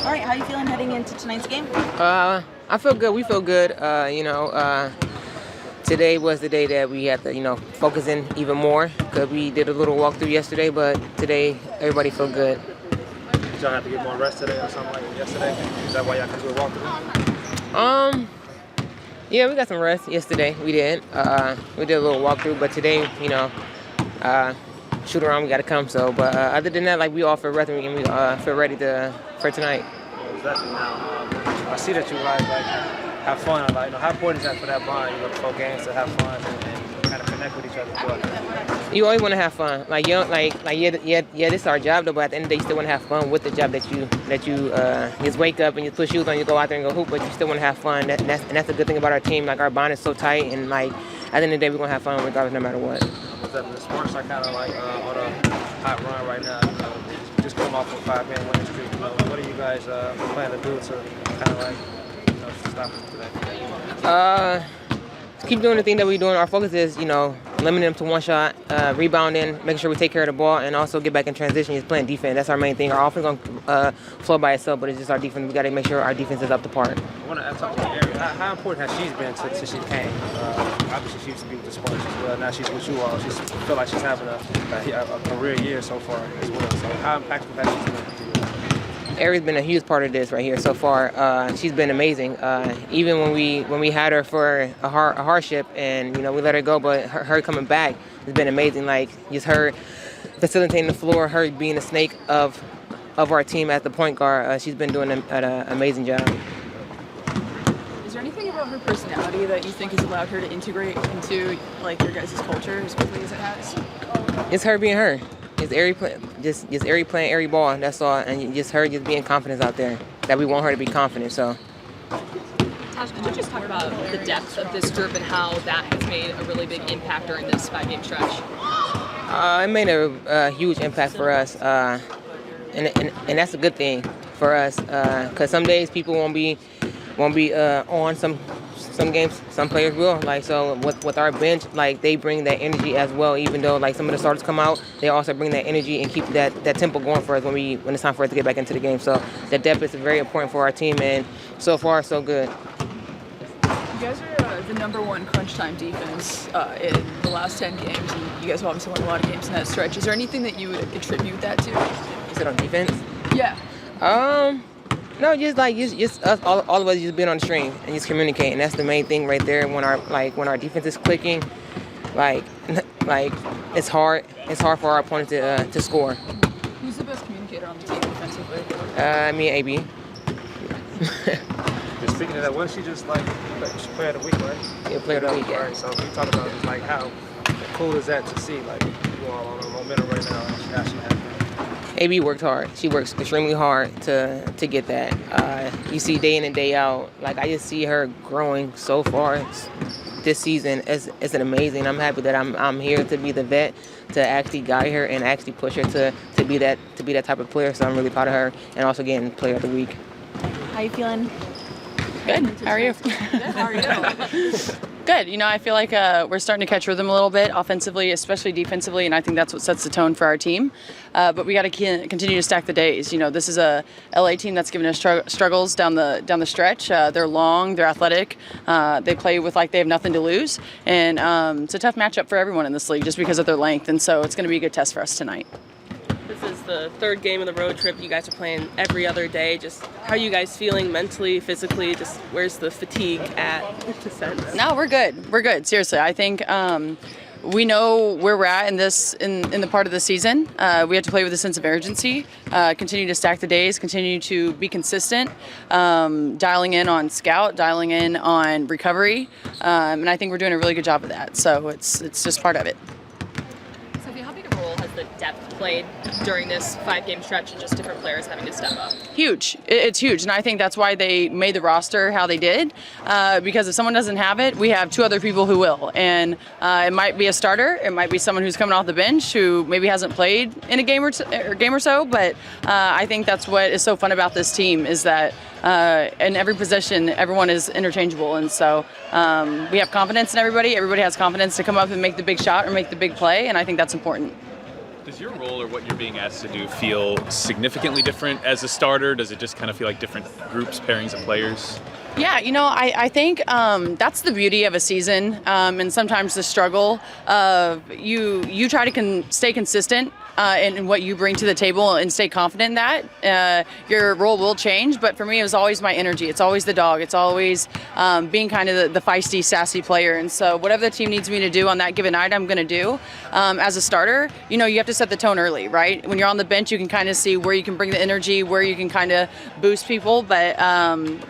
All right, how are you feeling heading into tonight's game? I feel good. We feel good. Today was the day that we had to, focus in even more because we did a little walkthrough yesterday, but today everybody feel good. Did y'all have to get more rest today or something like yesterday? Is that why y'all can do a walkthrough? Yeah, we got some rest yesterday. We did. We did a little walkthrough, but today, shoot around, we got to come. So, but other than that, we all feel ready and we feel ready for tonight. Exactly. Now, I see that you have fun. How important is that for that bond? Before games to have fun and kind of connect with each other. You always want to have fun. This is our job though, but at the end of the day, you still want to have fun with the job that you just wake up and you put shoes on, you go out there and go hoop, but you still want to have fun. That's a good thing about our team. Our bond is so tight, and at the end of the day, we're gonna have fun regardless, no matter what. The sports are kind of on a hot run right now. Just come off a 5-game winning streak. What are you guys planning to do to kind of stop them today? Keep doing the thing that we're doing. Our focus is, limiting them to one shot, rebounding, making sure we take care of the ball, and also get back in transition. Just playing defense. That's our main thing. Our offense is going to flow by itself, but it's just our defense. We got to make sure our defense is up to par. I want to talk about Ari. How important has she been since she came? Obviously, she used to be with the Sparks as well. Now she's with you all. She feel like she's having a career year so far as well. So how impactful has she been? Ari's been a huge part of this right here so far. She's been amazing. Even when we had her for a hardship and we let her go, but her coming back has been amazing. Just her facilitating the floor, her being the snake of our team as the point guard. She's been doing an amazing job. Is there anything about her personality that you think has allowed her to integrate into your guys' culture as quickly as it has? It's her being her. Just Ari playing Ari ball. That's all, and just her just being confident out there. That we want her to be confident. So. Tash, could you just talk about the depth of this group and how that has made a really big impact during this 5-game stretch? It made a huge impact for us, and that's a good thing for us. Because some days people won't be on some games. Some players will. So with our bench, they bring that energy as well. Even though some of the starters come out, they also bring that energy and keep that tempo going for us when it's time for us to get back into the game. So that depth is very important for our team, and so far so good. You guys are the #1 crunch time defense in the last 10 games, and you guys have obviously won a lot of games in that stretch. Is there anything that you would attribute that to? You said on defense? Yeah. No, just us, all of us just being on the stream and just communicating. That's the main thing right there. When our defense is clicking, it's hard for our opponent to score. Who's the best communicator on the team defensively? Me and AB. Just speaking of that, wasn't she just player of the week, right? Yeah, player of the week. Right. So we talk about just how cool is that to see you all on a momentum right now? How she has. AB worked hard. She works extremely hard to get that. You see day in and day out. I just see her growing so far this season. It's amazing. I'm happy that I'm here to be the vet, to actually guide her and actually push her to be that type of player. So I'm really proud of her, and also getting player of the week. How you feeling? Good. How are you? Good. How are you? Good. I feel like we're starting to catch rhythm a little bit offensively, especially defensively, and I think that's what sets the tone for our team. But we got to continue to stack the days. This is a LA team that's given us struggles down the stretch. They're long, they're athletic, they play with they have nothing to lose, and it's a tough matchup for everyone in this league just because of their length, and so it's going to be a good test for us tonight. This is the 3rd game of the road trip. You guys are playing every other day. Just how are you guys feeling mentally, physically? Just where's the fatigue at? No, we're good. We're good. Seriously, I think we know where we're at in the part of the season. We have to play with a sense of urgency, continue to stack the days, continue to be consistent, dialing in on scout, dialing in on recovery, and I think we're doing a really good job of that. So it's just part of it. Sophie, how big a role has the depth played during this 5-game stretch and just different players having to step up? Huge. It's huge, and I think that's why they made the roster how they did, because if someone doesn't have it, we have 2 other people who will, and it might be a starter, it might be someone who's coming off the bench who maybe hasn't played in a game or so, but I think that's what is so fun about this team is that in every position, everyone is interchangeable, and so we have confidence in everybody. Everybody has confidence to come up and make the big shot or make the big play, and I think that's important. Does your role or what you're being asked to do feel significantly different as a starter? Does it just kind of feel like different groups, pairings of players? Yeah, I think that's the beauty of a season, and sometimes the struggle of you try to stay consistent in what you bring to the table and stay confident in that. Your role will change, but for me, it was always my energy. It's always the dog. It's always being kind of the feisty, sassy player. And so whatever the team needs me to do on that given night, I'm going to do. As a starter, you have to set the tone early, right? When you're on the bench, you can kind of see where you can bring the energy, where you can kind of boost people. But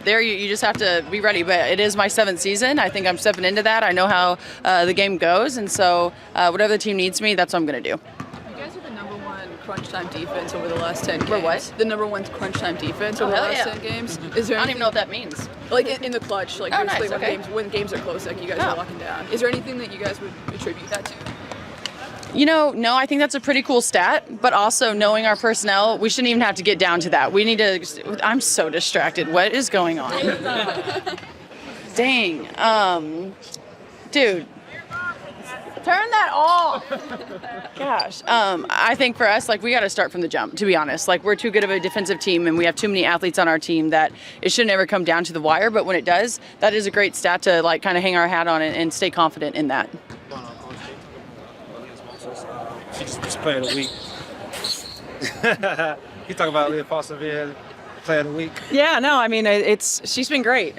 there, you just have to be ready. But it is my 7th season. I think I'm stepping into that. I know how the game goes. And so whatever the team needs me, that's what I'm going to do. Crunch time defense over the last 10 games. For what? The number 1 crunch time defense over the last 10 games. Is there I don't even know what that means. Like in the clutch, like basically nice, when games are close, like you guys are locking down. Is there anything that you guys would attribute that to? No, I think that's a pretty cool stat, but also knowing our personnel, we shouldn't even have to get down to that. We need to, I'm so distracted. What is going on? Dang. Dude. Turn that off. Gosh. I think for us, we got to start from the jump, to be honest. We're too good of a defensive team, and we have too many athletes on our team that it should never come down to the wire. But when it does, that is a great stat to kind of hang our hat on and stay confident in that. She's player of the week. You talk about Leah Foster being player of the week. Yeah, no, I mean, she's been great.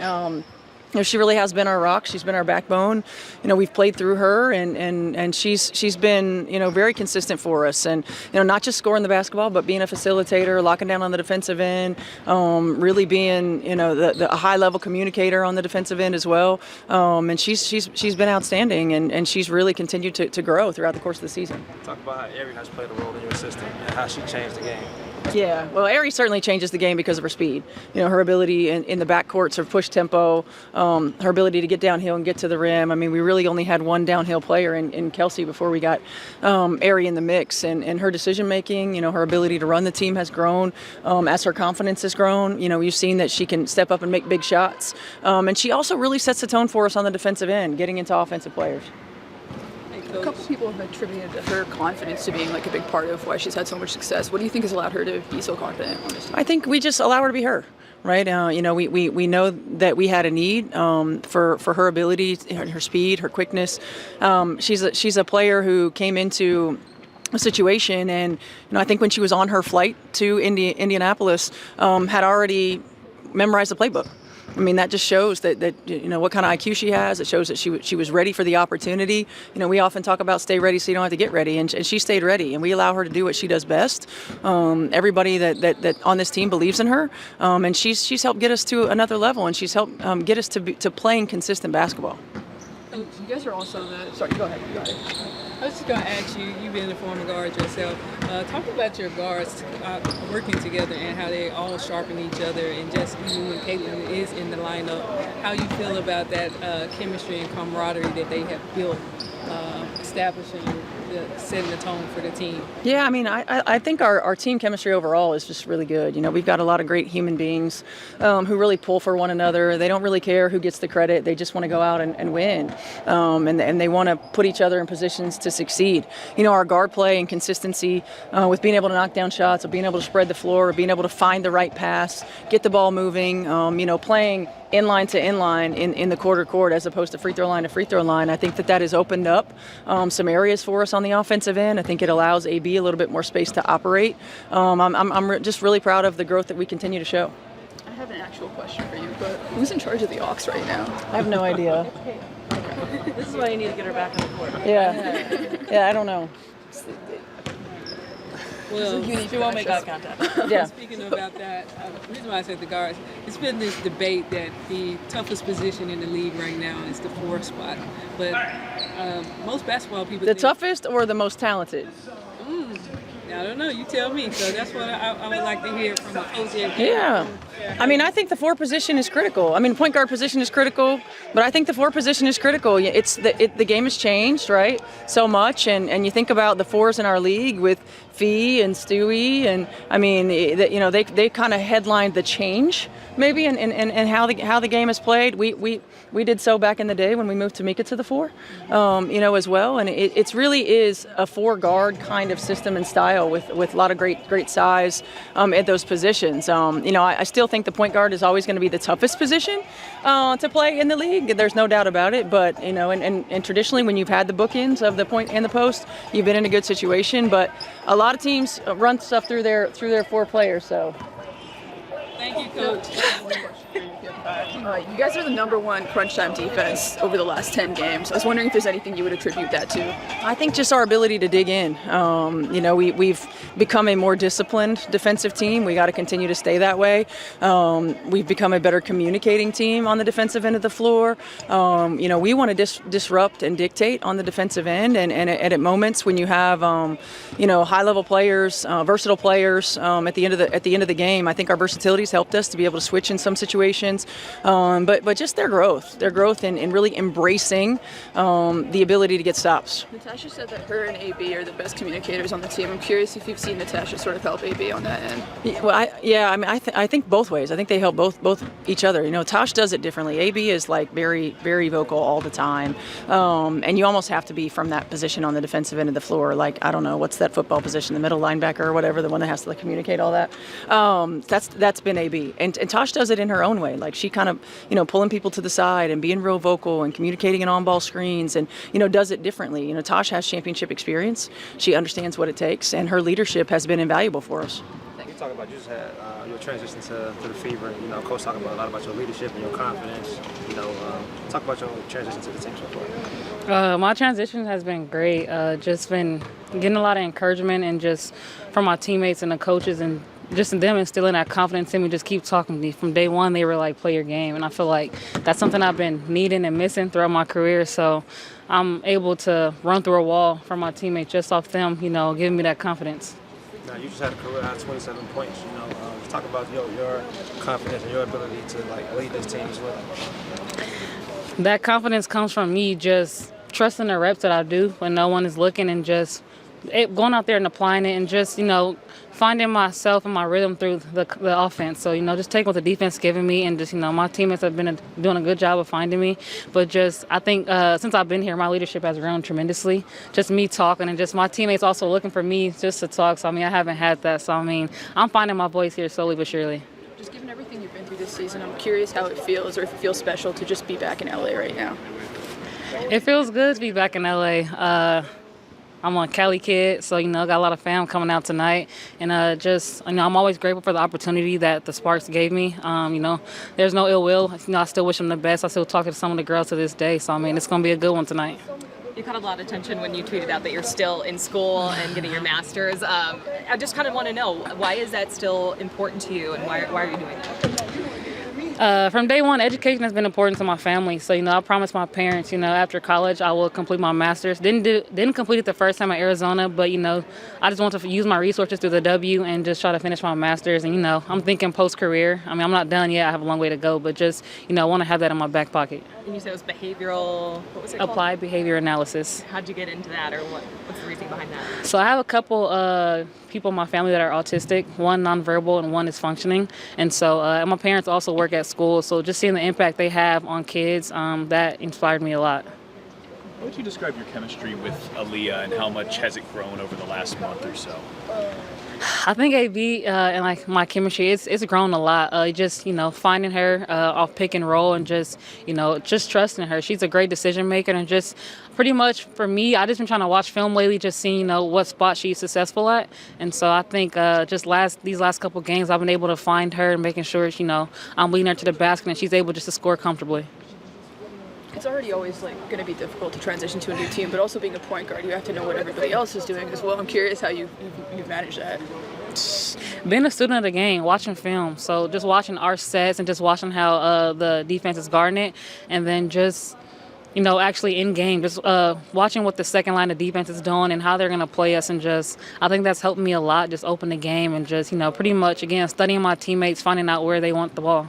She really has been our rock. She's been our backbone. We've played through her, and she's been very consistent for us. And not just scoring the basketball, but being a facilitator, locking down on the defensive end, really being the high level communicator on the defensive end as well. And she's been outstanding, and she's really continued to grow throughout the course of the season. Talk about how Ari has played a role in your system and how she changed the game. Yeah, well, Ari certainly changes the game because of her speed. Her ability in the backcourt to push tempo, her ability to get downhill and get to the rim. I mean, we really only had one downhill player in Kelsey before we got Ari in the mix. And her decision making, her ability to run the team has grown as her confidence has grown. You've seen that she can step up and make big shots. And she also really sets the tone for us on the defensive end, getting into offensive players. A couple people have attributed her confidence to being a big part of why she's had so much success. What do you think has allowed her to be so confident on this team? I think we just allow her to be her. Right, we know that we had a need for her ability, her speed, her quickness. She's a player who came into a situation, and I think when she was on her flight to Indianapolis, had already memorized the playbook. I mean, that just shows that what kind of IQ she has. It shows that she was ready for the opportunity. We often talk about stay ready so you don't have to get ready, and she stayed ready, and we allow her to do what she does best. Everybody that on this team believes in her, and she's helped get us to another level, and she's helped get us to playing consistent basketball. You guys are also sorry, go ahead. I was just going to ask you, you being a former guard yourself, talk about your guards working together and how they all sharpen each other, and just even when Caitlin is in the lineup, how you feel about that chemistry and camaraderie that they have built, setting the tone for the team. Yeah, I mean, I think our team chemistry overall is just really good. We've got a lot of great human beings who really pull for one another. They don't really care who gets the credit. They just want to go out and win, and they want to put each other in positions to succeed. Our guard play and consistency with being able to knock down shots, of being able to spread the floor, of being able to find the right pass, get the ball moving, playing inline to inline in the quarter court as opposed to free throw line to free throw line. I think that has opened up some areas for us on the offensive end. I think it allows AB a little bit more space to operate. I'm just really proud of the growth that we continue to show. I have an actual question for you, but who's in charge of the Hawks right now? I have no idea. This is why you need to get her back on the court. Yeah, I don't know. Well, She won't make eye contact. Yeah. speaking about that, the reason why I said the guards, it's been this debate that the toughest position in the league right now is the 4th spot. But most basketball people The think, toughest or the most talented? I don't know, you tell me. So that's what I would like to hear from a coach. Yeah. I mean, I think the 4 position is critical. I mean, point guard position is critical, but I think the 4 position is critical. The game has changed, right, so much, and you think about the 4s in our league with Fee and Stewie, and I mean, they kind of headlined the change maybe in how the game is played. We did so back in the day when we moved Tamika to the 4, as well, and it really is a 4-guard kind of system and style with a lot of great size at those positions. I still think the point guard is always going to be the toughest position to play in the league. There's no doubt about it. But and traditionally, when you've had the bookends of the point and the post, you've been in a good situation. But a lot of teams run stuff through their 4 players. So. Thank you, Coach. You guys are the number 1 crunch time defense over the last 10 games. I was wondering if there's anything you would attribute that to. I think just our ability to dig in. We've become a more disciplined defensive team. We got to continue to stay that way. We've become a better communicating team on the defensive end of the floor. We want to disrupt and dictate on the defensive end. And at moments when you have, high-level players, versatile players at the end of the game, I think our versatility's helped us to be able to switch in some situations. But just their growth in really embracing the ability to get stops. Natasha said that her and AB are the best communicators on the team. I'm curious if you've seen Natasha sort of help AB on that end. I think both ways. I think they help both each other. Tosh does it differently. AB is like very, very vocal all the time, and you almost have to be from that position on the defensive end of the floor. Like, I don't know, what's that football position, the middle linebacker or whatever, the one that has to communicate all that. That's been AB, and Tosh does it in her own way. Like, she kind of pulling people to the side and being real vocal and communicating in on-ball screens, and does it differently. Tosh has championship experience. She understands what it takes, and her leadership has been invaluable for us. You talk about you just had your transition to the Fever. Coach talking about a lot about your leadership and your confidence. Talk about your transition to the team so far. My transition has been great. Just been getting a lot of encouragement and just from my teammates and the coaches and just them instilling that confidence in me, just keep talking to me. From day one, they were like, play your game. And I feel like that's something I've been needing and missing throughout my career. So I'm able to run through a wall from my teammates just off them, giving me that confidence. Now, you just had a career high 27 points. Talk about your confidence and your ability to lead this team as well. That confidence comes from me just trusting the reps that I do when no one is looking, and just going out there and applying it, and just finding myself and my rhythm through the offense. So just take what the defense giving me, and just my teammates have been doing a good job of finding me. But just I think since I've been here, my leadership has grown tremendously. Just me talking, and just my teammates also looking for me just to talk. So I haven't had that. So I'm finding my voice here slowly but surely. Just given everything you've been through this season, I'm curious how it feels, or if it feels special to just be back in LA right now. It feels good to be back in LA. I'm a Cali kid, so got a lot of fam coming out tonight, and I'm always grateful for the opportunity that the Sparks gave me. There's no ill will. I still wish them the best. I still talk to some of the girls to this day, so it's gonna be a good one tonight. You caught a lot of attention when you tweeted out that you're still in school and getting your master's. I just kind of want to know, why is that still important to you, and why are you doing that? From day one, education has been important to my family. So, I promised my parents, after college, I will complete my master's. Didn't complete it the first time at Arizona, but, I just want to use my resources through the W and just try to finish my master's. And, I'm thinking post-career. I'm not done yet. I have a long way to go, but just, I want to have that in my back pocket. And you said it was behavioral, what was it called? Applied behavior analysis. How'd you get into that, or what's the reasoning behind that? So I have a couple people in my family that are autistic, one nonverbal and one is functioning. And so my parents also work at school, so just seeing the impact they have on kids, that inspired me a lot. How would you describe your chemistry with Aaliyah, and how much has it grown over the last month or so? I think AB and my chemistry, it's grown a lot. Just finding her off pick and roll, and just just trusting her. She's a great decision maker, and just pretty much for me, I just been trying to watch film lately, just seeing what spot she's successful at. And so I think these last couple games, I've been able to find her and making sure I'm leading her to the basket and she's able just to score comfortably. It's already always going to be difficult to transition to a new team, but also being a point guard, you have to know what everybody else is doing as well. I'm curious how you've managed that. Being a student of the game, watching film, so just watching our sets and just watching how the defense is guarding it, and then just actually in game, just watching what the second line of defense is doing and how they're going to play us, and just I think that's helped me a lot, just open the game, and just pretty much again studying my teammates, finding out where they want the ball.